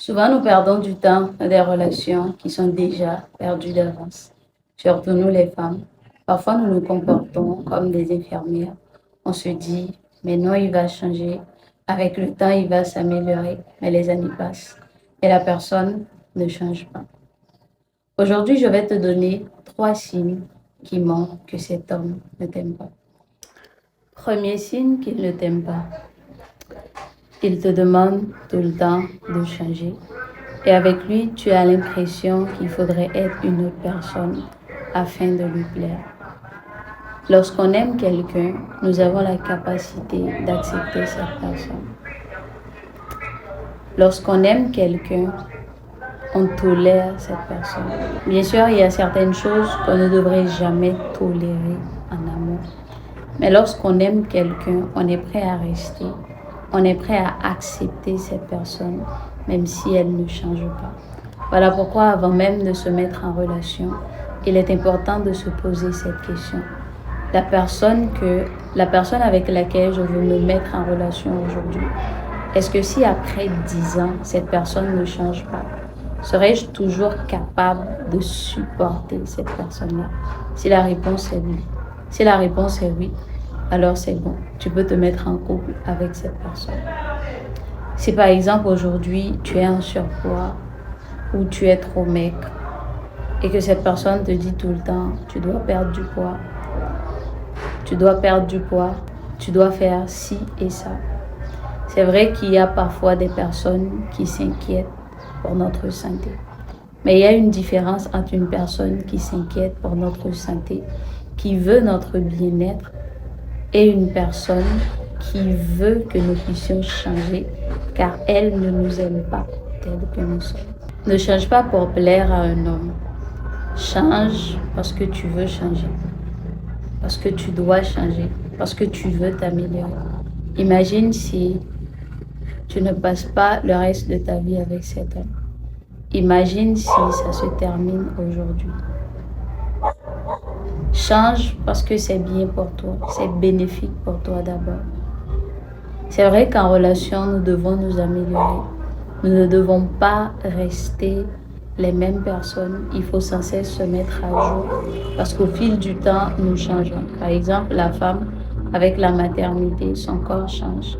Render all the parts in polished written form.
Souvent, nous perdons du temps dans des relations qui sont déjà perdues d'avance, surtout nous les femmes. Parfois, nous nous comportons comme des infirmières. On se dit, mais non, il va changer. Avec le temps, il va s'améliorer. Mais les années passent et la personne ne change pas. Aujourd'hui, je vais te donner 3 signes qui montrent que cet homme ne t'aime pas. Premier signe qu'il ne t'aime pas. Il te demande tout le temps de changer. Et avec lui, tu as l'impression qu'il faudrait être une autre personne afin de lui plaire. Lorsqu'on aime quelqu'un, nous avons la capacité d'accepter cette personne. Lorsqu'on aime quelqu'un, on tolère cette personne. Bien sûr, il y a certaines choses qu'on ne devrait jamais tolérer en amour. Mais lorsqu'on aime quelqu'un, on est prêt à rester. On est prêt à accepter cette personne, même si elle ne change pas. Voilà pourquoi avant même de se mettre en relation, il est important de se poser cette question. La personne avec laquelle je veux me mettre en relation aujourd'hui, est-ce que si après 10 ans, cette personne ne change pas, serais-je toujours capable de supporter cette personne-là? Si la réponse est oui. Si la réponse est oui, alors c'est bon. Tu peux te mettre en couple avec cette personne. Si par exemple aujourd'hui, tu es en surpoids, ou tu es trop maigre et que cette personne te dit tout le temps, tu dois perdre du poids, tu dois perdre du poids, tu dois faire ci et ça. C'est vrai qu'il y a parfois des personnes qui s'inquiètent pour notre santé. Mais il y a une différence entre une personne qui s'inquiète pour notre santé, qui veut notre bien-être, et une personne qui veut que nous puissions changer, car elle ne nous aime pas tels que nous sommes. Ne change pas pour plaire à un homme. Change parce que tu veux changer. Parce que tu dois changer. Parce que tu veux t'améliorer. Imagine si tu ne passes pas le reste de ta vie avec cet homme. Imagine si ça se termine aujourd'hui. Change parce que c'est bien pour toi. C'est bénéfique pour toi d'abord. C'est vrai qu'en relation, nous devons nous améliorer. Nous ne devons pas rester les mêmes personnes. Il faut sans cesse se mettre à jour parce qu'au fil du temps, nous changeons. Par exemple, la femme, avec la maternité, son corps change.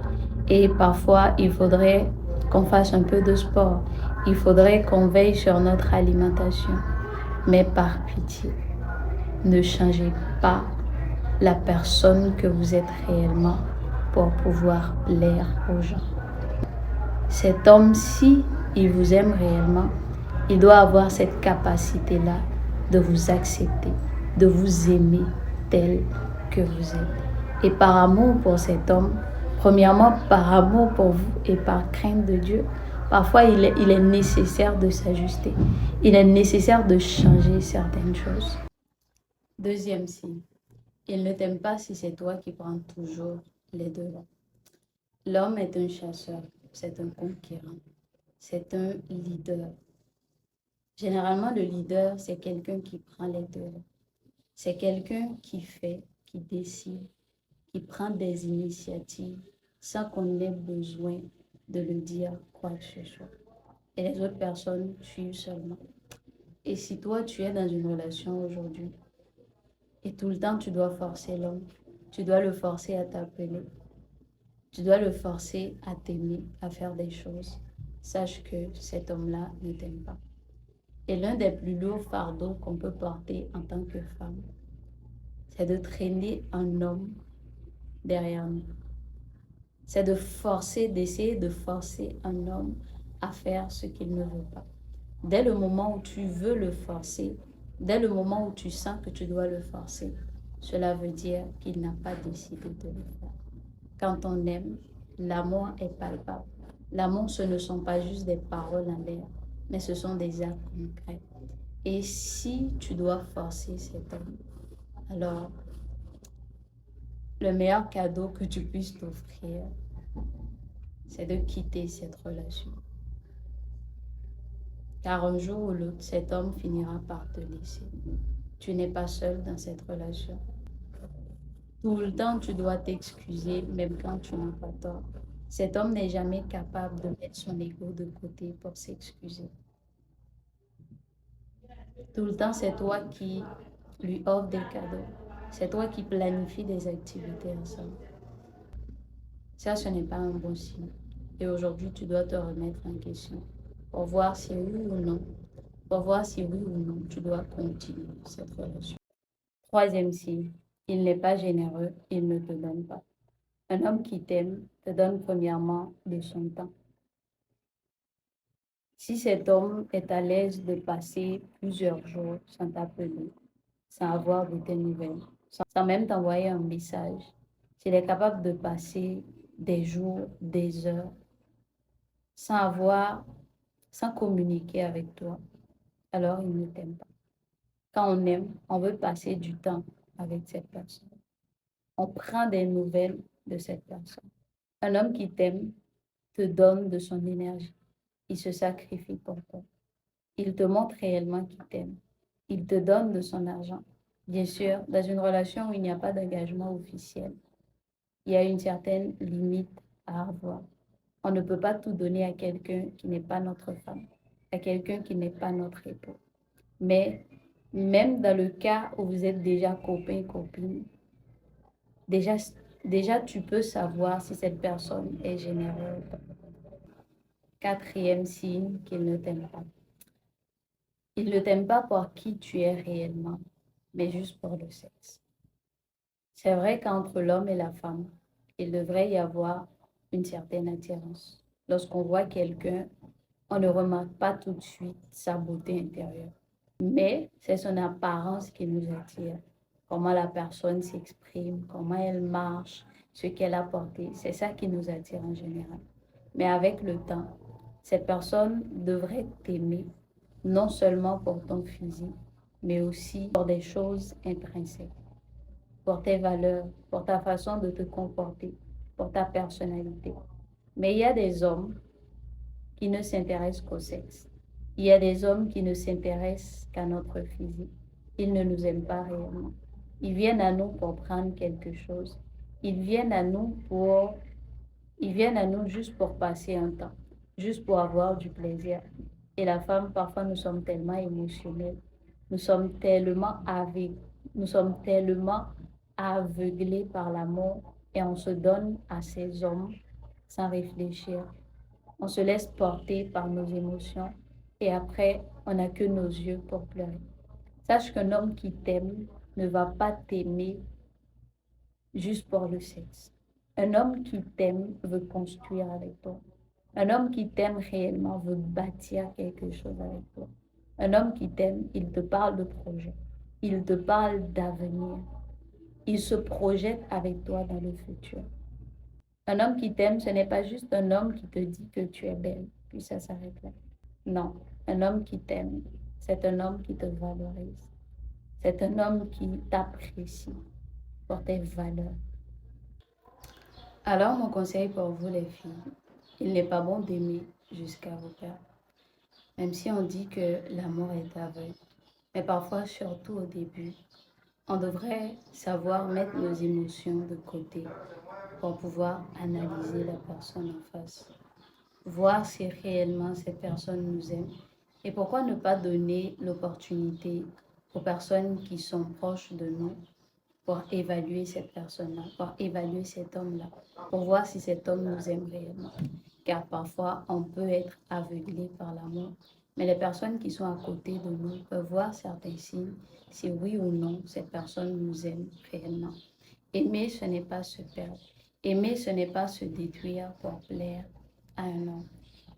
Et parfois, il faudrait qu'on fasse un peu de sport. Il faudrait qu'on veille sur notre alimentation. Mais par pitié, ne changez pas la personne que vous êtes réellement pour pouvoir plaire aux gens. Cet homme, si il vous aime réellement, il doit avoir cette capacité-là de vous accepter, de vous aimer tel que vous êtes. Et par amour pour cet homme, premièrement par amour pour vous et par crainte de Dieu, parfois il est nécessaire de s'ajuster. Il est nécessaire de changer certaines choses. Deuxième signe, il ne t'aime pas si c'est toi qui prends toujours les devants. L'homme est un chasseur, c'est un conquérant, c'est un leader. Généralement, le leader, c'est quelqu'un qui prend les devants. C'est quelqu'un qui fait, qui décide, qui prend des initiatives sans qu'on ait besoin de le dire quoi que ce soit. Et les autres personnes suivent seulement. Et si toi, tu es dans une relation aujourd'hui et tout le temps, tu dois forcer l'homme, tu dois le forcer à t'appeler, tu dois le forcer à t'aimer, à faire des choses. Sache que cet homme-là ne t'aime pas. Et l'un des plus lourds fardeaux qu'on peut porter en tant que femme, c'est de traîner un homme derrière nous. C'est d'essayer de forcer un homme à faire ce qu'il ne veut pas. Dès le moment où tu veux le forcer, dès le moment où tu sens que tu dois le forcer, cela veut dire qu'il n'a pas décidé de le faire. Quand on aime, l'amour est palpable. L'amour, ce ne sont pas juste des paroles en l'air, mais ce sont des actes concrets. Et si tu dois forcer cet homme, alors le meilleur cadeau que tu puisses t'offrir, c'est de quitter cette relation. Car un jour ou l'autre, cet homme finira par te laisser. Tu n'es pas seul dans cette relation. Tout le temps, tu dois t'excuser, même quand tu n'as pas tort. Cet homme n'est jamais capable de mettre son ego de côté pour s'excuser. Tout le temps, c'est toi qui lui offre des cadeaux. C'est toi qui planifie des activités ensemble. Ça, ce n'est pas un bon signe. Et aujourd'hui, tu dois te remettre en question pour voir si oui ou non, pour voir si oui ou non, tu dois continuer cette relation. Troisième signe, il n'est pas généreux, il ne te donne pas. Un homme qui t'aime te donne premièrement de son temps. Si cet homme est à l'aise de passer plusieurs jours sans t'appeler, sans avoir de tes nouvelles, sans même t'envoyer un message, s'il est capable de passer des jours, des heures, sans communiquer avec toi, alors il ne t'aime pas. Quand on aime, on veut passer du temps avec cette personne. On prend des nouvelles de cette personne. Un homme qui t'aime te donne de son énergie. Il se sacrifie pour toi. Il te montre réellement qu'il t'aime. Il te donne de son argent. Bien sûr, dans une relation où il n'y a pas d'engagement officiel, il y a une certaine limite à avoir. On ne peut pas tout donner à quelqu'un qui n'est pas notre femme, à quelqu'un qui n'est pas notre époux. Mais même dans le cas où vous êtes déjà copain, copine, déjà, déjà tu peux savoir si cette personne est généreuse. Quatrième signe qu'il ne t'aime pas. Il ne t'aime pas pour qui tu es réellement, mais juste pour le sexe. C'est vrai qu'entre l'homme et la femme, il devrait y avoir une certaine attirance. Lorsqu'on voit quelqu'un, on ne remarque pas tout de suite sa beauté intérieure. Mais c'est son apparence qui nous attire. Comment la personne s'exprime, comment elle marche, ce qu'elle a porté. C'est ça qui nous attire en général. Mais avec le temps, cette personne devrait t'aimer, non seulement pour ton physique, mais aussi pour des choses intrinsèques, pour tes valeurs, pour ta façon de te comporter, pour ta personnalité. Mais il y a des hommes qui ne s'intéressent qu'au sexe. Il y a des hommes qui ne s'intéressent qu'à notre physique. Ils ne nous aiment pas réellement. Ils viennent à nous pour prendre quelque chose. Ils viennent à nous pour, Ils viennent à nous juste pour passer un temps, juste pour avoir du plaisir. Et la femme, parfois, nous sommes tellement émotionnels, nous sommes tellement aveuglés par l'amour et on se donne à ces hommes sans réfléchir. On se laisse porter par nos émotions et après, on n'a que nos yeux pour pleurer. Sache qu'un homme qui t'aime ne va pas t'aimer juste pour le sexe. Un homme qui t'aime veut construire avec toi. Un homme qui t'aime réellement veut bâtir quelque chose avec toi. Un homme qui t'aime, il te parle de projet. Il te parle d'avenir. Il se projette avec toi dans le futur. Un homme qui t'aime, ce n'est pas juste un homme qui te dit que tu es belle, puis ça s'arrête là. Non, un homme qui t'aime, c'est un homme qui te valorise. C'est un homme qui t'apprécie pour tes valeurs. Alors, mon conseil pour vous, les filles, il n'est pas bon d'aimer jusqu'à vous perdre. Même si on dit que l'amour est aveugle, mais parfois, surtout au début, on devrait savoir mettre nos émotions de côté pour pouvoir analyser la personne en face, voir si réellement cette personne nous aime et pourquoi ne pas donner l'opportunité aux personnes qui sont proches de nous pour évaluer cette personne-là, pour évaluer cet homme-là, pour voir si cet homme nous aime réellement. Car parfois, on peut être aveuglé par l'amour, mais les personnes qui sont à côté de nous peuvent voir certains signes, si oui ou non cette personne nous aime réellement. Aimer, ce n'est pas se perdre. Aimer, ce n'est pas se détruire pour plaire à un homme.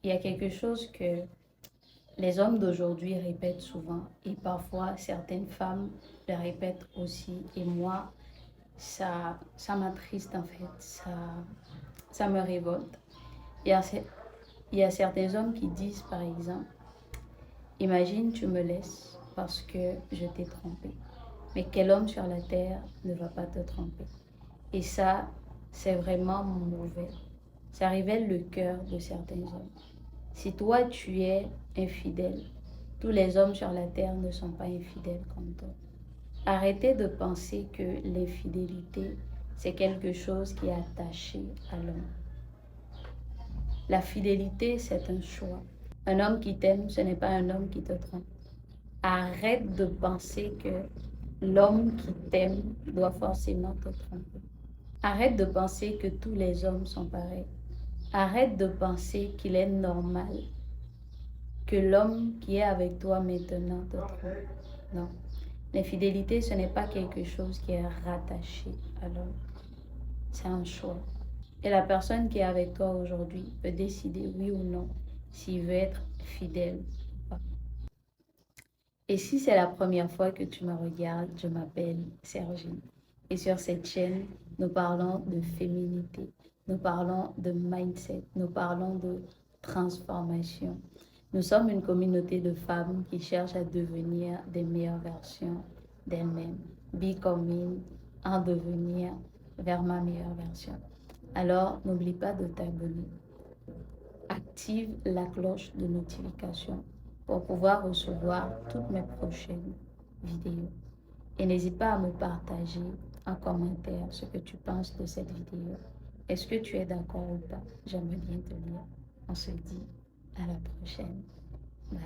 Il y a quelque chose que les hommes d'aujourd'hui répètent souvent et parfois certaines femmes le répètent aussi. Et moi, ça m'attriste en fait, ça me révolte. Il y a certains hommes qui disent par exemple, imagine tu me laisses parce que je t'ai trompé. Mais quel homme sur la terre ne va pas te tromper? Et ça, c'est vraiment mauvais. Ça révèle le cœur de certains hommes. Si toi, tu es infidèle, tous les hommes sur la terre ne sont pas infidèles comme toi. Arrêtez de penser que l'infidélité, c'est quelque chose qui est attaché à l'homme. La fidélité, c'est un choix. Un homme qui t'aime, ce n'est pas un homme qui te trompe. Arrête de penser que l'homme qui t'aime doit forcément te tromper. Arrête de penser que tous les hommes sont pareils. Arrête de penser qu'il est normal que l'homme qui est avec toi maintenant te trompe. Non. L'infidélité, ce n'est pas quelque chose qui est rattaché à l'homme. C'est un choix. Et la personne qui est avec toi aujourd'hui peut décider oui ou non s'il veut être fidèle ou pas. Et si c'est la première fois que tu me regardes, je m'appelle Sergine. Et sur cette chaîne, nous parlons de féminité, nous parlons de mindset, nous parlons de transformation. Nous sommes une communauté de femmes qui cherchent à devenir des meilleures versions d'elles-mêmes. Becoming, en devenir vers ma meilleure version. Alors, n'oublie pas de t'abonner. Active la cloche de notification pour pouvoir recevoir toutes mes prochaines vidéos. Et n'hésite pas à me partager en commentaire ce que tu penses de cette vidéo. Est-ce que tu es d'accord ou pas? J'aimerais bien te lire. On se dit à la prochaine. Bye.